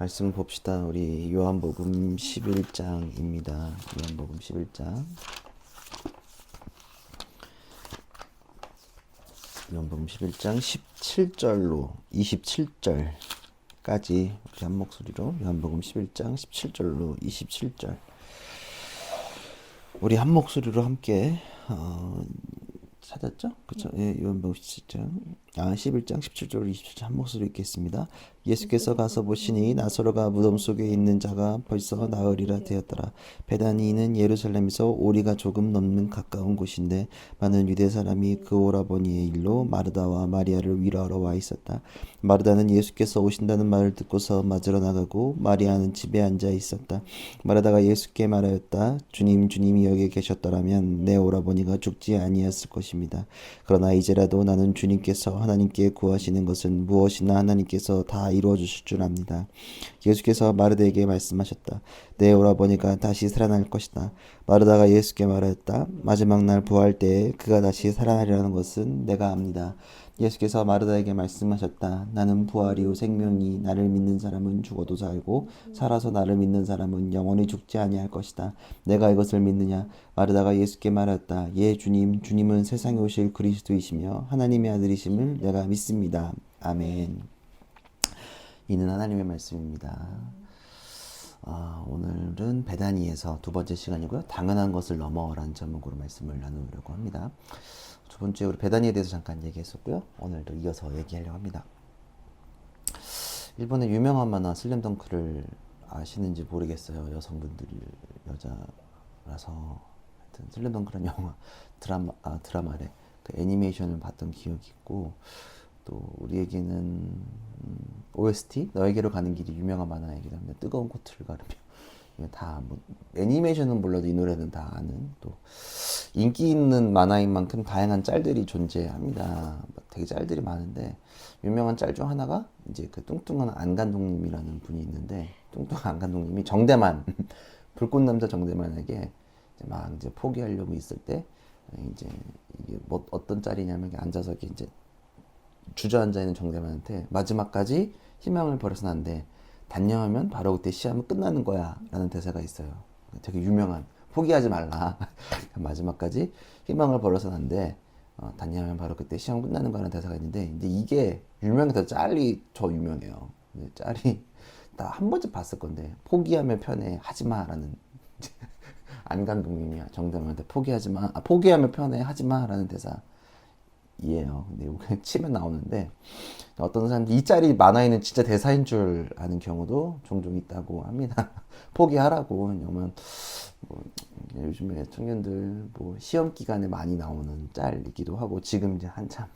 말씀 봅시다. 우리 요한복음 11장입니다. 요한복음 11장. 요한복음 11장 17절로 27절까지 우리 한 목소리로 요한복음 11장 17절로 27절 우리 한 목소리로 함께 찾았죠? 그렇죠? 예, 요한복음 11장 17절 27절 한 목소리 읽겠습니다. 예수께서 가서 보시니 나사로가 무덤 속에 있는 자가 벌써 나으리라 되었더라. 베다니는 예루살렘에서 오리가 조금 넘는 가까운 곳인데 많은 유대 사람이 그 오라버니의 일로 마르다와 마리아를 위로하러 와 있었다. 마르다는 예수께서 오신다는 말을 듣고서 맞으러 나가고 마리아는 집에 앉아 있었다. 마르다가 예수께 말하였다. 주님, 주님이 여기 계셨더라면 내 오라버니가 죽지 아니했을 것입니다. 그러나 이제라도 나는 주님께서 하나님께 구하시는 것은 무엇이나 하나님께서 다 이루어 주실 줄 압니다. 예수께서 마르다에게 말씀하셨다. 내 오라버니가 다시 살아날 것이다. 마르다가 예수께 말하였다. 마지막 날 부활 때에 그가 다시 살아나리라는 것은 내가 압니다. 예수께서 마르다에게 말씀하셨다. 나는 부활이요 생명이 나를 믿는 사람은 죽어도 살고 살아서 나를 믿는 사람은 영원히 죽지 아니할 것이다. 내가 이것을 믿느냐? 마르다가 예수께 말하였다. 예 주님, 주님은 세상에 오실 그리스도이시며 하나님의 아들이심을 내가 믿습니다. 아멘. 이는 하나님의 말씀입니다. 오늘은 베다니에서 두 번째 시간이고요. 당연한 것을 넘어라는 제목으로 말씀을 나누려고 합니다. 두 번째 우리 베다니에 대해서 잠깐 얘기했었고요. 오늘도 이어서 얘기하려고 합니다. 일본의 유명한 만화 슬램덩크를 아시는지 모르겠어요. 여성분들이 여자라서 하여튼 슬램덩크라는 영화 드라마래 그 애니메이션을 봤던 기억이 있고 또 우리에게는 OST 너에게로 가는 길이 유명한 만화이기도 합니다. 뜨거운 코트를 가르며 다 뭐 애니메이션은 몰라도 이 노래는 다 아는 또 인기 있는 만화인 만큼 다양한 짤들이 존재합니다. 되게 짤들이 많은데 유명한 짤 중 하나가 이제 그 뚱뚱한 안간동님이라는 분이 있는데 뚱뚱한 안간동님이 정대만 불꽃남자 정대만에게 막 이제 포기하려고 있을 때 이제 이게 뭐 어떤 짤이냐면 앉아서 이제 주저앉아 있는 정대만한테 마지막까지 희망을 버려서는 안 돼. 단념하면 바로 그때 시험은 끝나는 거야. 라는 대사가 있어요. 되게 유명한. 포기하지 말라. 마지막까지 희망을 버려서는 안 돼. 단념하면 바로 그때 시험 끝나는 거라는 대사가 있는데, 근데 이게 유명해서 짤이 저 유명해요. 짤이 나 한 번쯤 봤을 건데, 포기하면 편해. 하지 마. 라는. 안간동님이 정대만한테 포기하면 편해. 하지 마. 라는 대사. 이에요. 근데 이거 그냥 치면 나오는데 어떤 사람들이 이 짤이 만화에는 진짜 대사인 줄 아는 경우도 종종 있다고 합니다. 포기하라고. 왜냐면 뭐 요즘에 청년들 뭐 시험 기간에 많이 나오는 짤이기도 하고 지금 이제 한참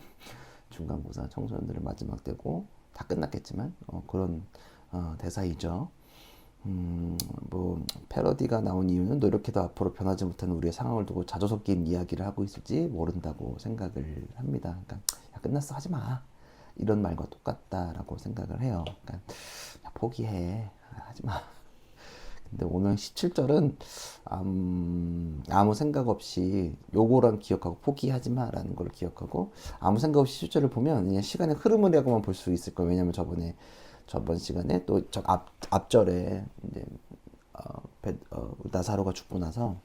중간고사 청소년들을 마지막 때고 다 끝났겠지만 그런 대사이죠. 뭐 패러디가 나온 이유는 노력해도 앞으로 변하지 못하는 우리의 상황을 두고 자조 섞인 이야기를 하고 있을지 모른다고 생각을 합니다. 그러니까 야, 끝났어 하지 마 이런 말과 똑같다라고 생각을 해요. 그러니까 야, 포기해 하지 마. 근데 오늘 17절은 아무 생각 없이 요거랑 기억하고 포기하지 마라는 걸 기억하고 아무 생각 없이 17절을 보면 그냥 시간의 흐름이라고만 볼 수 있을 거예요. 왜냐면 저번 시간에 또 앞절에 이제 나사로가 죽고 나서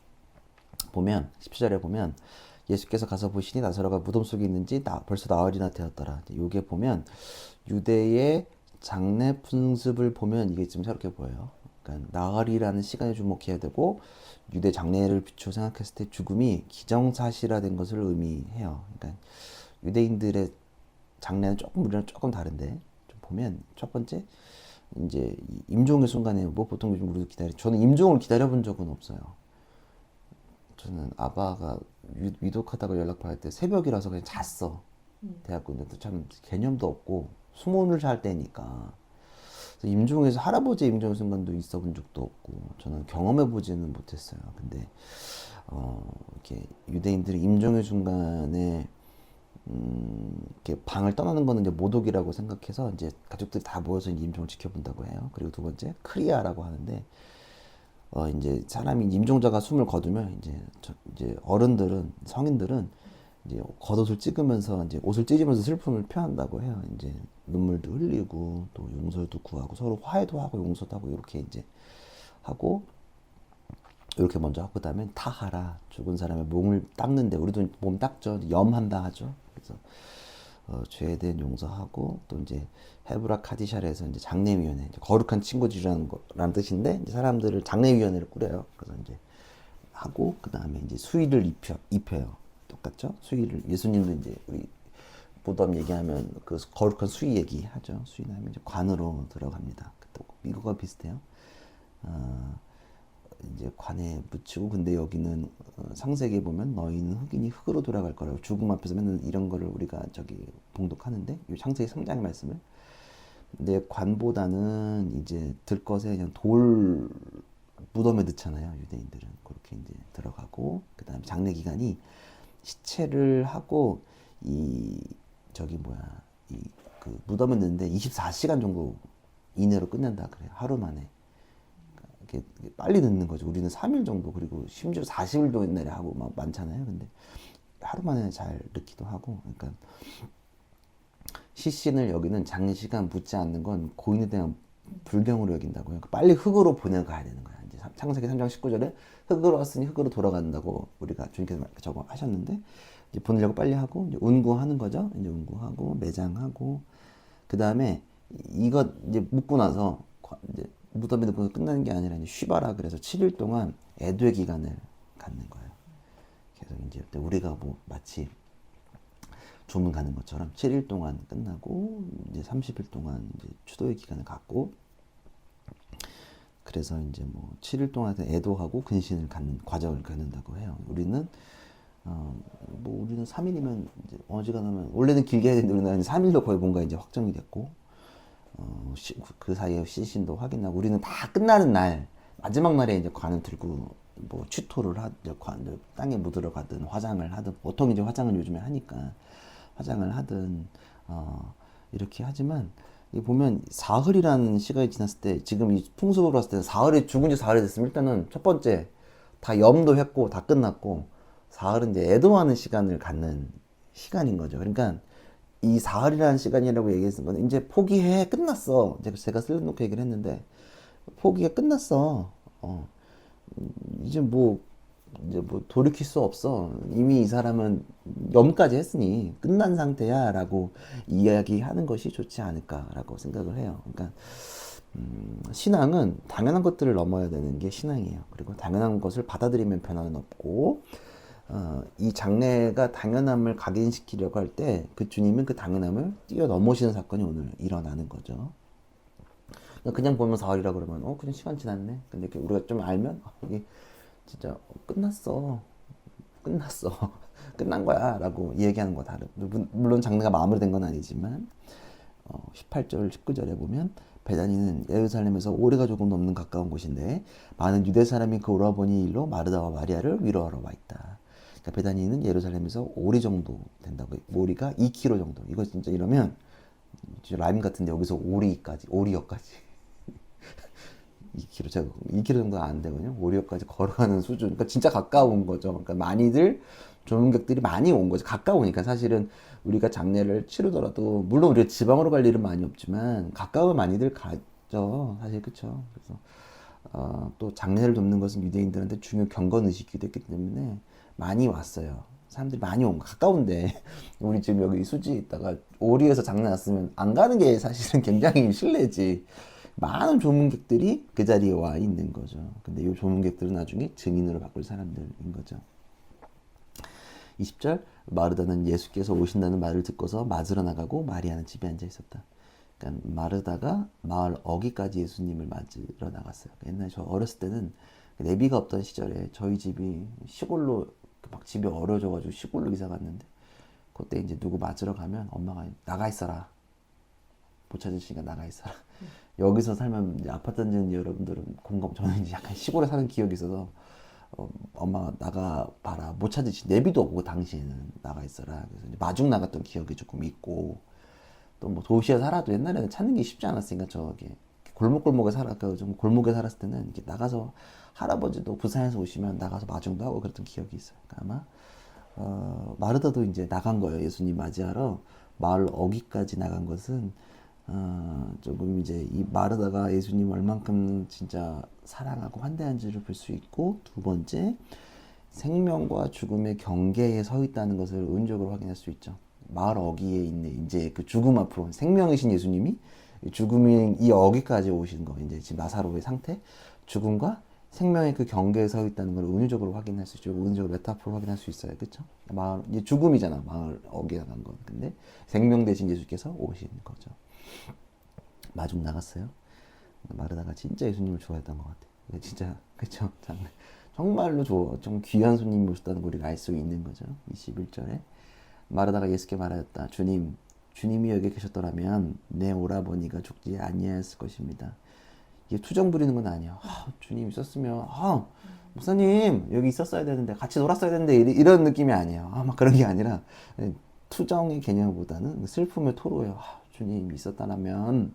보면 17절에 보면 예수께서 가서 보시니 나사로가 무덤 속에 있는지 벌써 나흘이나 되었더라. 요게 보면 유대의 장례 풍습을 보면 이게 좀 새롭게 보여요. 그러니까 나흘이라는 시간에 주목해야 되고 유대 장례를 비추어 생각했을 때 죽음이 기정사실화된 것을 의미해요. 그러니까 유대인들의 장례는 우리랑 조금 다른데 보면 첫 번째 이제 임종의 순간에 뭐 보통 요즘 우리도 저는 임종을 기다려본 적은 없어요. 저는 아빠가 위독하다고 연락받을 때 새벽이라서 그냥 잤어. 대학교인데 참 개념도 없고 수문을 잘 때니까 임종에서 할아버지 임종 순간도 있어본 적도 없고 저는 경험해보지는 못했어요. 근데 이렇게 유대인들이 임종의 순간에 이렇게 방을 떠나는 거는 이제 모독이라고 생각해서 이제 가족들이 다 모여서 이제 임종을 지켜본다고 해요. 그리고 두 번째 크리아라고 하는데 이제 사람이 임종자가 숨을 거두면 이제 어른들은 성인들은 이제 겉옷을 찍으면서 이제 옷을 찢으면서 슬픔을 표한다고 해요. 이제 눈물도 흘리고 또 용서도 구하고 서로 화해도 하고 용서도 하고 이렇게 이제 하고 이렇게 먼저 하고 그다음에 타하라 죽은 사람의 몸을 닦는데 우리도 몸 닦죠. 염한다 하죠. 그래서 죄에 대한 용서하고 또 이제 헤브라 카디샬에서 이제 장례위원회 이제 거룩한 친구들이라는 거라는 뜻인데 이제 사람들을 장례위원회를 꾸려요. 그래서 이제 하고 그 다음에 이제 수의를 입혀요. 똑같죠? 수의를 예수님도 이제 우리 보덤 얘기하면 그 거룩한 수의 얘기하죠. 수의하면 이제 관으로 들어갑니다. 또 이거가 비슷해요. 이제 관에 묻히고 근데 여기는 창세기에 보면 너희는 흑인이 흙으로 돌아갈 거라고 죽음 앞에서 맨날 이런 거를 우리가 저기 봉독하는데 이 창세기 3장 말씀을 근데 관보다는 이제 들것에 그냥 돌 무덤에 넣잖아요. 유대인들은 그렇게 이제 들어가고 그다음에 장례 기간이 시체를 하고 이 저기 뭐야 이 그 무덤에 넣는데 24시간 정도 이내로 끝낸다 그래요. 하루 만에. 이렇게 빨리 넣는 거죠. 우리는 3일 정도 그리고 심지어 40일도 옛날에 하고 막 많잖아요. 근데 하루 만에 잘 넣기도 하고 그러니까 시신을 여기는 장시간 묻지 않는 건 고인에 대한 불경으로 여긴다고요. 빨리 흙으로 보내가야 되는 거야. 이제 창세기 3장 19절에 흙으로 왔으니 흙으로 돌아간다고 우리가 주님께서 저거 하셨는데 이제 보내려고 빨리 하고 이제 운구하는 거죠. 이제 운구하고 매장하고 그 다음에 이거 이제 묻고 나서 이제 무덤에 넣고 끝나는 게 아니라 이제 쉬바라 그래서 7일 동안 애도의 기간을 갖는 거예요. 그래서 이제 우리가 뭐 마치 조문 가는 것처럼 7일 동안 끝나고 이제 30일 동안 이제 추도의 기간을 갖고 그래서 이제 뭐 7일 동안 애도하고 근신을 갖는 과정을 갖는다고 해요. 우리는 뭐 우리는 3일이면 이제 어지간하면 원래는 길게 해야 되는데 우리는 3일도 거의 뭔가 이제 확정이 됐고 그 사이에 시신도 확인하고 우리는 다 끝나는 날 마지막 날에 이제 관을 들고 뭐 취토를 관 땅에 묻으러 가든 화장을 하든 보통 이제 화장을 요즘에 하니까 화장을 하든 이렇게 하지만 이 보면 사흘이라는 시간이 지났을 때 지금 이 풍습으로 봤을 때 사흘이 죽은 지 사흘이 됐으면 일단은 첫 번째 다 염도 했고 다 끝났고 사흘은 이제 애도하는 시간을 갖는 시간인 거죠. 그러니까 이 사흘이라는 시간이라고 얘기했던 건 이제 포기해 끝났어. 제가 슬려놓고 얘기를 했는데 포기가 끝났어. 이제 뭐 이제 뭐 돌이킬 수 없어. 이미 이 사람은 염까지 했으니 끝난 상태야라고 이야기하는 것이 좋지 않을까라고 생각을 해요. 그러니까 신앙은 당연한 것들을 넘어야 되는 게 신앙이에요. 그리고 당연한 것을 받아들이면 변화는 없고 이 장래가 당연함을 각인시키려고 할 때 그 주님은 그 당연함을 뛰어넘으시는 사건이 오늘 일어나는 거죠. 그냥 보면 사흘이라 그러면 그냥 시간 지났네. 근데 우리가 좀 알면 이게 진짜 끝났어. 끝난 거야 라고 얘기하는 거 다른 물론 장래가 마무리된 건 아니지만 18절 19절에 보면 베다니는 예루살렘에서 오래가 조금 넘는 가까운 곳인데 많은 유대 사람이 그 오라버니 일로 마르다와 마리아를 위로하러 와 있다. 그러니까 베다니는 예루살렘에서 오리 정도 된다고. 오리가 2km 정도. 이거 진짜 이러면 라임 같은데 여기서 오리역까지 2km 제가 2km 정도 안 되거든요. 오리역까지 걸어가는 수준. 그러니까 진짜 가까운 거죠. 그러니까 많이들 조문객들이 많이 온 거죠. 가까우니까 사실은 우리가 장례를 치르더라도 물론 우리가 지방으로 갈 일은 많이 없지만 가까우면 많이들 가죠. 사실 그렇죠. 그래서 또 장례를 돕는 것은 유대인들한테 중요 경건 의식이기도 했기 때문에 많이 왔어요. 사람들이 많이 온 거. 가까운데 우리 지금 여기 수지에 있다가 오리에서 장례 났으면 안 가는 게 사실은 굉장히 실례지. 많은 조문객들이 그 자리에 와 있는 거죠. 근데 이 조문객들은 나중에 증인으로 바꿀 사람들인 거죠. 20절 마르다는 예수께서 오신다는 말을 듣고서 맞으러 나가고 마리아는 집에 앉아 있었다. 그러니까 마르다가 마을 어귀까지 예수님을 맞으러 나갔어요. 옛날에 저 어렸을 때는 내비가 없던 시절에 저희 집이 시골로 막 집이 어려져가지고 시골로 이사 갔는데 그때 이제 누구 맞으러 가면 엄마가 나가 있어라. 못 찾으시니까 나가 있어라. 여기서 살면 이제 아파트 다니는 여러분들은 공감 저는 이제 약간 시골에 사는 기억이 있어서 엄마가 나가 봐라 못 찾으시 내비도 없고 당시에는 나가 있어라. 그래서 이제 마중 나갔던 기억이 조금 있고 또 뭐 도시에 살아도 옛날에는 찾는 게 쉽지 않았으니까 저기 골목골목에 좀 골목에 살았을 때는 이렇게 나가서 할아버지도 부산에서 오시면 나가서 마중도 하고 그랬던 기억이 있어요. 그러니까 아마 마르다도 이제 나간 거예요. 예수님 맞이하러 마을 어귀까지 나간 것은 조금 이제 이 마르다가 예수님 얼만큼 진짜 사랑하고 환대한지를 볼 수 있고, 두 번째 생명과 죽음의 경계에 서 있다는 것을 은적으로 확인할 수 있죠. 마을 어귀에 있는 이제 그 죽음 앞으로 생명이신 예수님이 죽음이 이 어귀까지 오신 거, 이제 지금 나사로의 상태, 죽음과 생명의 그 경계에 서 있다는 걸 은유적으로 확인할 수 있죠. 은유적으로 메타포로 확인할 수 있어요. 그렇죠? 마을 이제 죽음이잖아. 마을 어귀에 간 건. 근데 생명 대신 예수께서 오신 거죠. 마중 나갔어요. 마르다가 진짜 예수님을 좋아했던 것 같아요. 진짜 그렇죠? 정말로 좀 귀한 손님이 오셨다는 걸 우리가 알 수 있는 거죠. 21절에 마르다가 예수께 말하였다. 주님이 여기 계셨더라면 내 오라버니가 죽지 아니하였을 것입니다. 이게 투정 부리는 건 아니에요. 주님 있었으면 목사님 여기 있었어야 되는데 같이 놀았어야 되는데 이런 느낌이 아니에요. 막 그런 게 아니라 투정의 개념보다는 슬픔의 토로예요. 주님 있었다면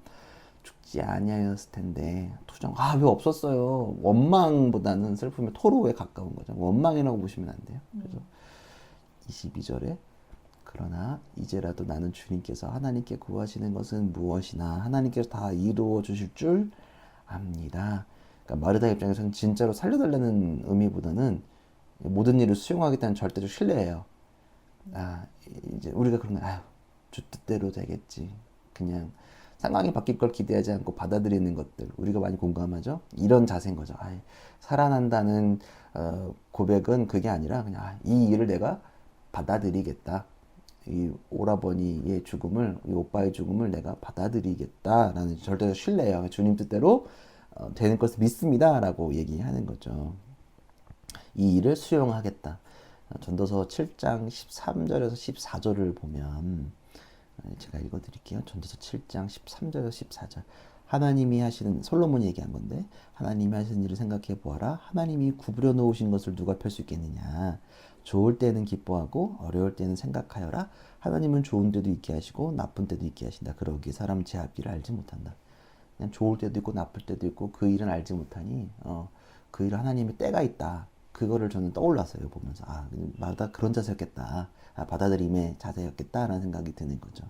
죽지 아니하였을 텐데. 투정 왜 없었어요. 원망보다는 슬픔의 토로에 가까운 거죠. 원망이라고 보시면 안 돼요. 그래서 22절에 그러나 이제라도 나는 주님께서 하나님께 구하시는 것은 무엇이나 하나님께서 다 이루어 주실 줄 압니다. 그러니까 마르다 입장에서는 진짜로 살려달라는 의미보다는 모든 일을 수용하겠다는 절대적 신뢰예요. 이제 우리가 그러면 주 뜻대로 되겠지. 그냥 상황이 바뀔 걸 기대하지 않고 받아들이는 것들, 우리가 많이 공감하죠. 이런 자세인 거죠. 살아난다는 고백은 그게 아니라 그냥 이 일을 내가 받아들이겠다. 이 오라버니의 죽음을, 이 오빠의 죽음을 내가 받아들이겠다라는 절대적 신뢰예요. 주님 뜻대로 되는 것을 믿습니다 라고 얘기하는 거죠. 이 일을 수용하겠다. 전도서 7장 13절에서 14절을 보면 제가 읽어드릴게요. 전도서 7장 13절에서 14절. 하나님이 하시는, 솔로몬이 얘기한 건데, 하나님이 하시는 일을 생각해 보아라. 하나님이 구부려 놓으신 것을 누가 펼 수 있겠느냐. 좋을 때는 기뻐하고 어려울 때는 생각하여라. 하나님은 좋은 때도 있게 하시고 나쁜 때도 있게 하신다. 그러기에 사람 제 앞길을 알지 못한다. 그냥 좋을 때도 있고 나쁠 때도 있고 그 일은 알지 못하니 그 일은 하나님의 때가 있다. 그거를 저는 떠올랐어요. 보면서 마르다 그런 자세였겠다. 받아들임의 자세였겠다라는 생각이 드는 거죠.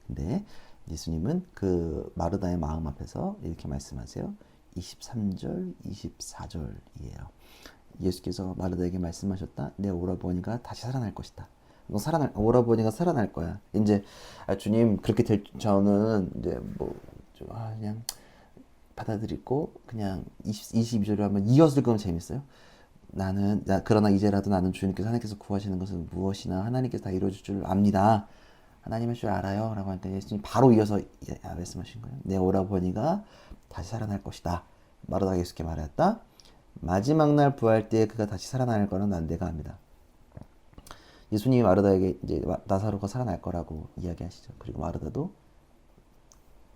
근데 예수님은 그 마르다의 마음 앞에서 이렇게 말씀하세요. 23절, 24절이에요. 예수께서 마르다에게 말씀하셨다. 내 오라버니가 다시 살아날 것이다. 오라버니가 살아날 거야. 이제 주님 그렇게 저는 이제 그냥 받아들이고 그냥 22절로 하면 이어서 읽으면 재밌어요. 그러나 이제라도 나는 하나님께서 구하시는 것은 무엇이나 하나님께서 다 이루어줄 줄 압니다. 하나님의 줄 알아요. 라고 하니까 예수님 바로 이어서 말씀하신 거예요. 내 오라버니가 다시 살아날 것이다. 마르다가 예수께 말했다. 마지막 날 부활 때 그가 다시 살아날 거는 난 내가 압니다. 예수님이 마르다에게 이제 나사로가 살아날 거라고 이야기하시죠. 그리고 마르다도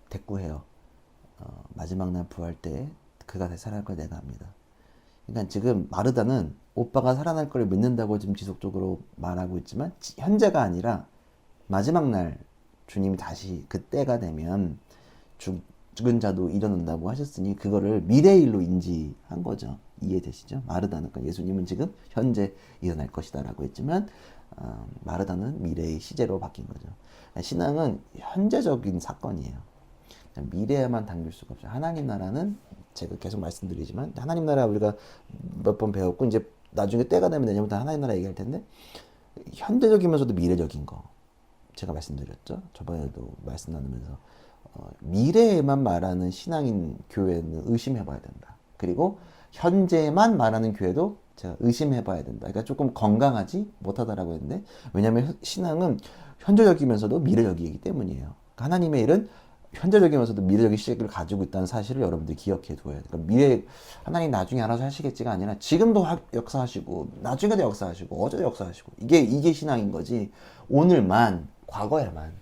대꾸해요. 마지막 날 부활 때 그가 다시 살아날 걸 내가 압니다. 그러니까 지금 마르다는 오빠가 살아날 걸 믿는다고 지금 지속적으로 말하고 있지만 현재가 아니라 마지막 날 주님이 다시 그때가 되면 죽은 자도 일어난다고 하셨으니 그거를 미래의 일로 인지한 거죠. 이해되시죠? 마르다는, 그러니까 예수님은 지금 현재 일어날 것이다 라고 했지만 마르다는 미래의 시제로 바뀐 거죠. 신앙은 현재적인 사건이에요. 미래에만 당길 수가 없어요. 하나님 나라는 제가 계속 말씀드리지만 하나님 나라 우리가 몇 번 배웠고 이제 나중에 때가 되면 내년부터 하나님 나라 얘기할 텐데 현재적이면서도 미래적인 거 제가 말씀드렸죠. 저번에도 말씀 나누면서 미래에만 말하는 신앙인 교회는 의심해봐야 된다. 그리고 현재만 말하는 교회도 제가 의심해봐야 된다. 그러니까 조금 건강하지 못하다라고 했는데 왜냐하면 신앙은 현재적이면서도 미래적이기 때문이에요. 그러니까 하나님의 일은 현재적이면서도 미래적인 시각을 가지고 있다는 사실을 여러분들이 기억해 두어야 돼요. 그러니까 미래 하나님 나중에 알아서 하시겠지가 아니라 지금도 역사하시고 나중에도 역사하시고 어제도 역사하시고 이게 신앙인 거지. 오늘만 과거에만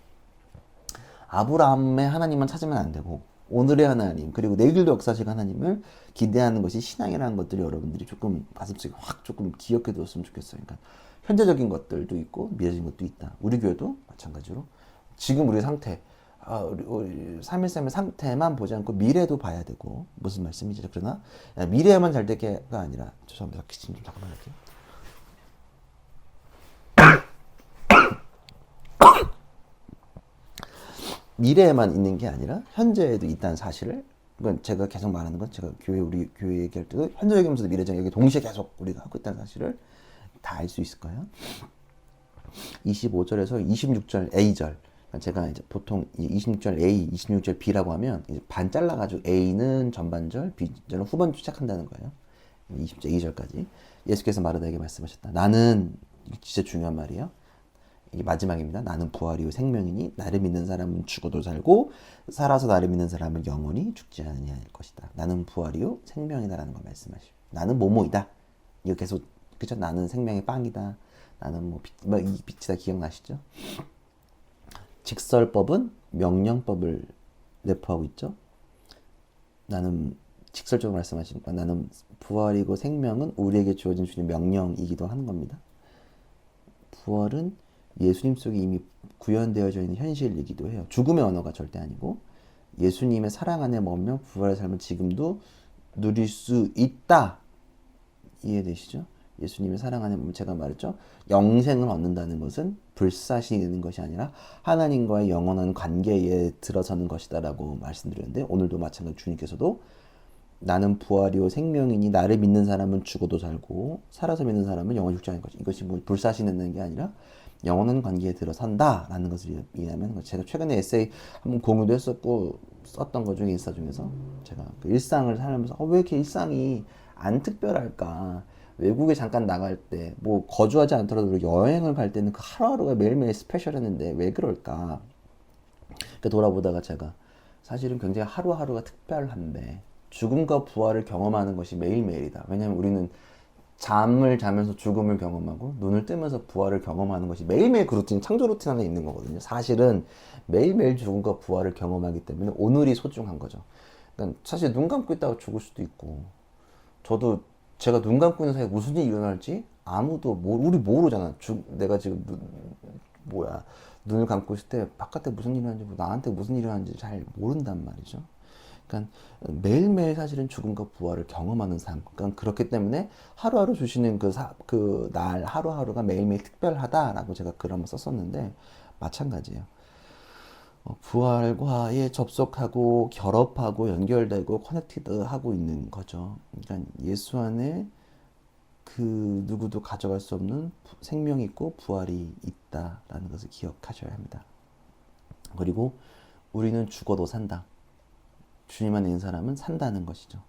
아브라함의 하나님만 찾으면 안 되고 오늘의 하나님 그리고 내일도 역사하실 하나님을 기대하는 것이 신앙이라는 것들이 여러분들이 조금 가슴속에 확 조금 기억해 두었으면 좋겠어요. 그러니까 현재적인 것들도 있고 미래적인 것도 있다. 우리 교회도 마찬가지로 지금 우리 상태 우리 313의 상태만 보지 않고 미래도 봐야 되고 무슨 말씀이죠? 그러나 미래에만 잘 되게가 아니라 죄송합니다. 기침 좀 잠깐만 할게요. 미래에만 있는 게 아니라 현재에도 있다는 사실을, 그건 제가 계속 말하는 건, 제가 우리 교회 얘기할 때도 현재 얘기하면서도 미래적 얘기 동시에 계속 우리가 하고 있다는 사실을 다 알 수 있을 거예요. 25절에서 26절 A절, 제가 이제 보통 26절 A, 26절 B라고 하면 이제 반 잘라가지고 A는 전반절, B절은 후반절 시작한다는 거예요. 20절, 2절까지 예수께서 마르다에게 말씀하셨다. 나는, 진짜 중요한 말이에요. 이게 마지막입니다. 나는 부활이요 생명이니 나를 믿는 사람은 죽어도 살고 살아서 나를 믿는 사람은 영원히 죽지 않을 것이다. 나는 부활이요 생명이다라는 걸 말씀하시죠. 나는 뭐뭐이다. 이거 계속, 그죠? 나는 생명의 빵이다. 나는 이 빛이다. 기억나시죠? 직설법은 명령법을 내포하고 있죠. 나는 직설적으로 말씀하시니까 나는 부활이고 생명은 우리에게 주어진 주님 명령이기도 하는 겁니다. 부활은 예수님 속에 이미 구현되어져 있는 현실이기도 해요. 죽음의 언어가 절대 아니고 예수님의 사랑 안에 머물며 부활의 삶을 지금도 누릴 수 있다. 이해되시죠? 예수님의 사랑 안에 머물며, 제가 말했죠. 영생을 얻는다는 것은 불사시는 것이 아니라 하나님과의 영원한 관계에 들어서는 것이다라고 말씀드렸는데, 오늘도 마찬가지로 주님께서도 나는 부활이요 생명이니 나를 믿는 사람은 죽어도 살고 살아서 믿는 사람은 영원히 죽지 않을 것이다. 이것이 뭐 불사시는 게 아니라 영원한 관계에 들어선다라는 것을 이해하면, 제가 최근에 에세이 한번 공유도 했었고 썼던 것 중에 인스타 중에서 제가 그 일상을 살면서 왜 이렇게 일상이 안 특별할까? 외국에 잠깐 나갈 때 뭐 거주하지 않더라도 여행을 갈 때는 그 하루하루가 매일매일 스페셜했는데 왜 그럴까? 그러니까 돌아보다가 제가 사실은 굉장히 하루하루가 특별한데 죽음과 부활을 경험하는 것이 매일매일이다. 왜냐하면 우리는 잠을 자면서 죽음을 경험하고 눈을 뜨면서 부활을 경험하는 것이 매일매일 그 루틴, 창조 루틴 안에 있는 거거든요. 사실은 매일매일 죽음과 부활을 경험하기 때문에 오늘이 소중한 거죠. 그러니까 사실 눈 감고 있다가 죽을 수도 있고, 저도 제가 눈 감고 있는 사이에 무슨 일이 일어날지 아무도 우리 모르잖아. 내가 지금 눈을 감고 있을 때 바깥에 무슨 일이 일어나는지, 나한테 무슨 일이 일어나는지 잘 모른단 말이죠. 그러니까 매일매일 사실은 죽음과 부활을 경험하는 삶. 그러니까 그렇기 때문에 하루하루 주시는 그 날 하루하루가 매일매일 특별하다라고 제가 글 한번 썼었는데, 마찬가지예요. 부활과에 접속하고 결합하고 연결되고 커넥티드하고 있는 거죠. 그러니까 예수 안에 그 누구도 가져갈 수 없는 생명이 있고 부활이 있다라는 것을 기억하셔야 합니다. 그리고 우리는 죽어도 산다. 주님 안에 있는 사람은 산다는 것이죠.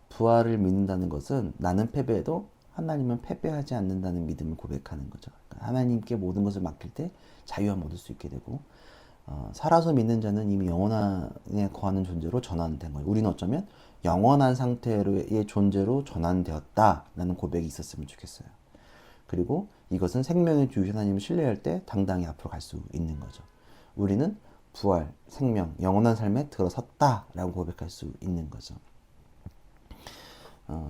부활을 믿는다는 것은 나는 패배해도 하나님은 패배하지 않는다는 믿음을 고백하는 거죠. 그러니까 하나님께 모든 것을 맡길 때 자유함 얻을 수 있게 되고, 살아서 믿는 자는 이미 영원에 거하는 존재로 전환된 거예요. 우리는 어쩌면 영원한 상태의 존재로 전환되었다라는 고백이 있었으면 좋겠어요. 그리고 이것은 생명의 주신 하나님을 신뢰할 때 당당히 앞으로 갈 수 있는 거죠. 우리는 부활, 생명, 영원한 삶에 들어섰다라고 고백할 수 있는 거죠.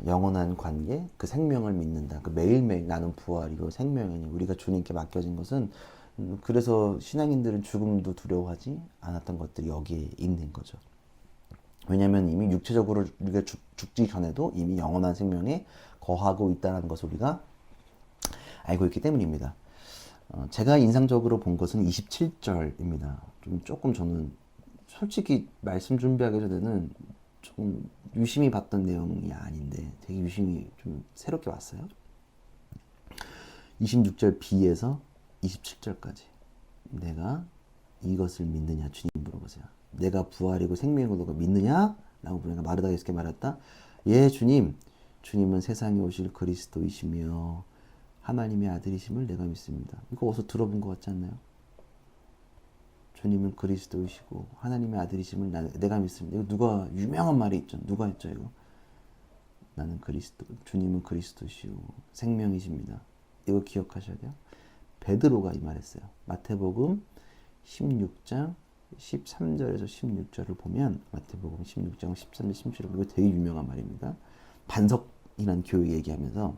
영원한 관계, 그 생명을 믿는다. 그 매일매일 나는 부활이고 생명이니 우리가 주님께 맡겨진 것은, 그래서 신앙인들은 죽음도 두려워하지 않았던 것들이 여기에 있는 거죠. 왜냐하면 이미 육체적으로 우리가 죽지 전에도 이미 영원한 생명에 거하고 있다는 것을 우리가 알고 있기 때문입니다. 제가 인상적으로 본 것은 27절입니다. 조금 저는 솔직히 말씀 준비하기 전에는 조금 유심히 봤던 내용이 아닌데 되게 유심히 좀 새롭게 봤어요. 26절 B에서 27절까지. 내가 이것을 믿느냐 주님 물어보세요. 내가 부활이고 생명이고 너가 믿느냐? 라고 보니까 마르다가 예수께 말했다. 예 주님, 주님은 세상에 오실 그리스도이시며 하나님의 아들이심을 내가 믿습니다. 이거 어디서 들어본 것 같지 않나요? 주님은 그리스도이시고 하나님의 아들이심을 내가 믿습니다. 이거 누가 유명한 말이 있죠. 누가 했죠 이거? 나는 그리스도, 주님은 그리스도시오 생명이십니다. 이거 기억하셔야 돼요. 베드로가 이 말했어요. 마태복음 16장 13절에서 16절을 보면, 마태복음 16장 13절 16절을 보면 이거 되게 유명한 말입니다. 반석이라는 교회 얘기하면서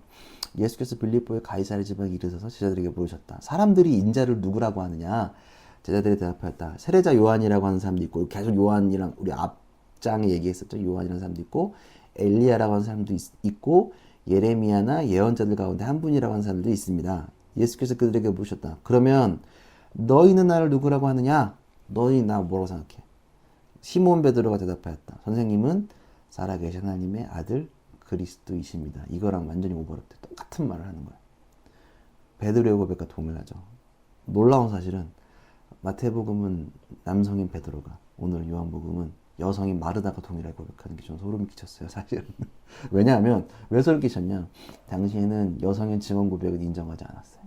예수께서 빌립보의 가이사랴 지방에 이르셔서 제자들에게 물으셨다. 사람들이 인자를 누구라고 하느냐? 제자들이 대답하였다. 세례자 요한이라고 하는 사람도 있고, 계속 요한이랑 우리 앞장에 얘기했었죠. 요한이라는 사람도 있고, 엘리야라고 하는 사람도 있고, 예레미야나 예언자들 가운데 한 분이라고 하는 사람들도 있습니다. 예수께서 그들에게 물으셨다. 그러면 너희는 나를 누구라고 하느냐? 너희 나 뭐라고 생각해? 시몬 베드로가 대답하였다. 선생님은 살아계신 하나님의 아들 그리스도이십니다. 이거랑 완전히 오버랩돼. 똑같은 말을 하는 거야. 베드로의 고백과 동일하죠. 놀라운 사실은 마태복음은 남성인 베드로가, 오늘 요한복음은 여성인 마르다가 동일하게 고백하는 게 좀 소름이 끼쳤어요, 사실은. 왜냐하면 왜 소름 끼쳤냐? 당시에는 여성의 증언 고백은 인정하지 않았어요.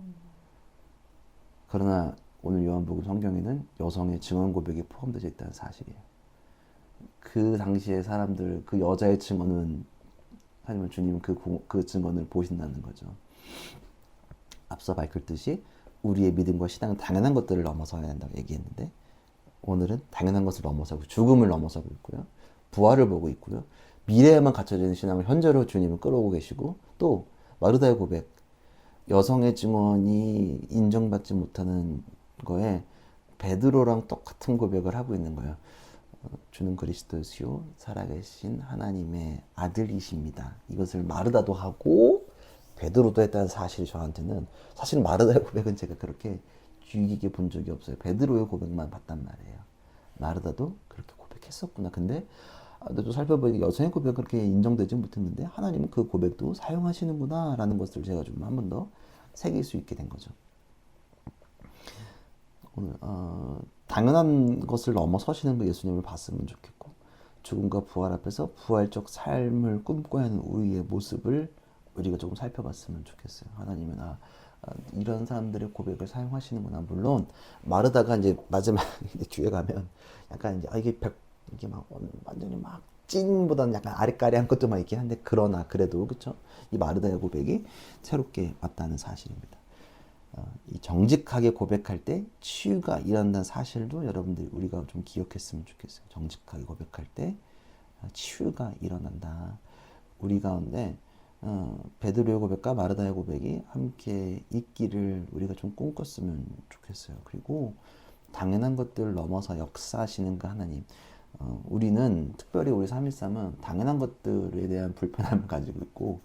그러나 오늘 요한복음 성경에는 여성의 증언 고백이 포함되어 있다는 사실이에요. 그 당시의 사람들, 그 여자의 증언은, 하지만 주님은 그 증언을 보신다는 거죠. 앞서 밝혔듯이 우리의 믿음과 신앙은 당연한 것들을 넘어서야 한다고 얘기했는데, 오늘은 당연한 것을 넘어서고 죽음을 넘어서고 있고요. 부활을 보고 있고요. 미래에만 갖춰져 있는 신앙을 현재로 주님은 끌어오고 계시고, 또 마르다의 고백, 여성의 증언이 인정받지 못하는 거에 베드로랑 똑같은 고백을 하고 있는 거예요. 주는 그리스도시요 살아계신 하나님의 아들이십니다. 이것을 마르다도 하고 베드로도 했다는 사실이 저한테는, 사실 마르다의 고백은 제가 그렇게 주의 깊게 본 적이 없어요. 베드로의 고백만 봤단 말이에요. 마르다도 그렇게 고백했었구나. 근데 또 살펴보니까 여성의 고백은 그렇게 인정되지 못했는데 하나님은 그 고백도 사용하시는구나 라는 것을 제가 좀 한 번 더 새길 수 있게 된 거죠. 오늘 당연한 것을 넘어서시는 그 예수님을 봤으면 좋겠고, 죽음과 부활 앞에서 부활적 삶을 꿈꿔야 하는 우리의 모습을 우리가 조금 살펴봤으면 좋겠어요. 하나님은 이런 사람들의 고백을 사용하시는구나. 물론 마르다가 이제 마지막 뒤에 가면 약간 이제 이게 막 완전히 막 찐보다는 약간 아리까리한 것도 막 있긴 한데, 그러나 그래도 그쵸? 이 마르다의 고백이 새롭게 왔다는 사실입니다. 이 정직하게 고백할 때 치유가 일어난다는 사실도 여러분들이 우리가 좀 기억했으면 좋겠어요. 정직하게 고백할 때 치유가 일어난다. 우리 가운데 베드로의 고백과 마르다의 고백이 함께 있기를 우리가 좀 꿈꿨으면 좋겠어요. 그리고 당연한 것들을 넘어서 역사하시는 그 하나님, 우리는 특별히 우리 313은 당연한 것들에 대한 불편함을 가지고 있고,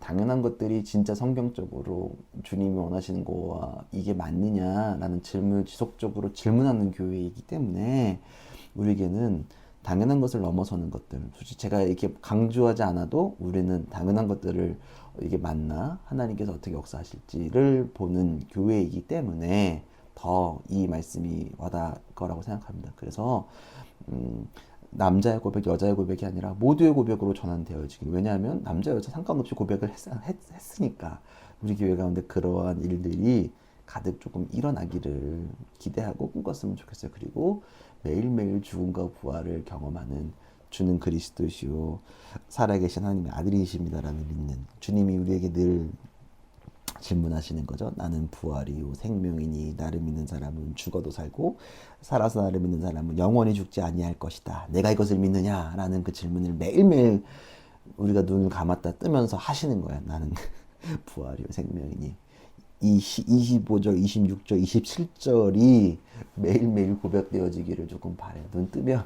당연한 것들이 진짜 성경적으로 주님이 원하시는 거와 이게 맞느냐라는 질문을 지속적으로 질문하는 교회이기 때문에, 우리에게는 당연한 것을 넘어서는 것들, 솔직히 제가 이렇게 강조하지 않아도 우리는 당연한 것들을 이게 맞나, 하나님께서 어떻게 역사하실지를 보는 교회이기 때문에 더 이 말씀이 와닿을 거라고 생각합니다. 그래서 남자의 고백, 여자의 고백이 아니라 모두의 고백으로 전환되어지길. 왜냐하면 남자, 여자 상관없이 고백을 했으니까 우리 교회 가운데 그러한 일들이 가득 조금 일어나기를 기대하고 꿈꿨으면 좋겠어요. 그리고 매일매일 죽음과 부활을 경험하는 주는 그리스도시요 살아계신 하나님의 아들이십니다라는 믿는 주님이 우리에게 늘 질문하시는 거죠. 나는 부활이요 생명이니 나를 믿는 사람은 죽어도 살고 살아서 나를 믿는 사람은 영원히 죽지 아니할 것이다. 내가 이것을 믿느냐라는 그 질문을 매일매일 우리가 눈을 감았다 뜨면서 하시는 거야. 나는 부활이요 생명이니. 25절, 26절, 27절이 매일매일 고백되어지기를 조금 바래요. 눈 뜨면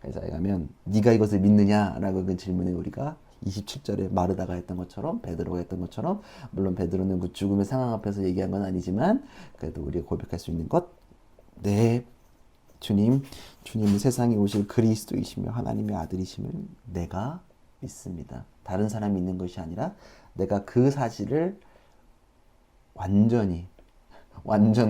회사에 가면 네가 이것을 믿느냐라고 그 질문에 우리가 27절에 마르다가 했던 것처럼, 베드로가 했던 것처럼, 물론 베드로는 그 죽음의 상황 앞에서 얘기한 건 아니지만 그래도 우리가 고백할 수 있는 것, 네, 주님은 세상에 오실 그리스도이시며 하나님의 아들이심을 내가 믿습니다. 다른 사람이 믿는 것이 아니라 내가 그 사실을 완전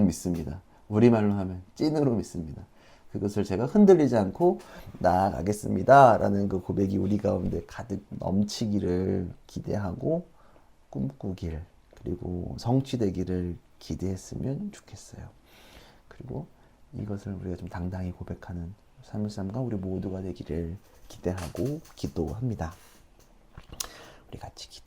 믿습니다. 우리말로 하면 찐으로 믿습니다. 그것을 제가 흔들리지 않고 나아가겠습니다 라는 그 고백이 우리 가운데 가득 넘치기를 기대하고 꿈꾸길, 그리고 성취되기를 기대했으면 좋겠어요. 그리고 이것을 우리가 좀 당당히 고백하는 313과 우리 모두가 되기를 기대하고 기도합니다. 우리 같이 기도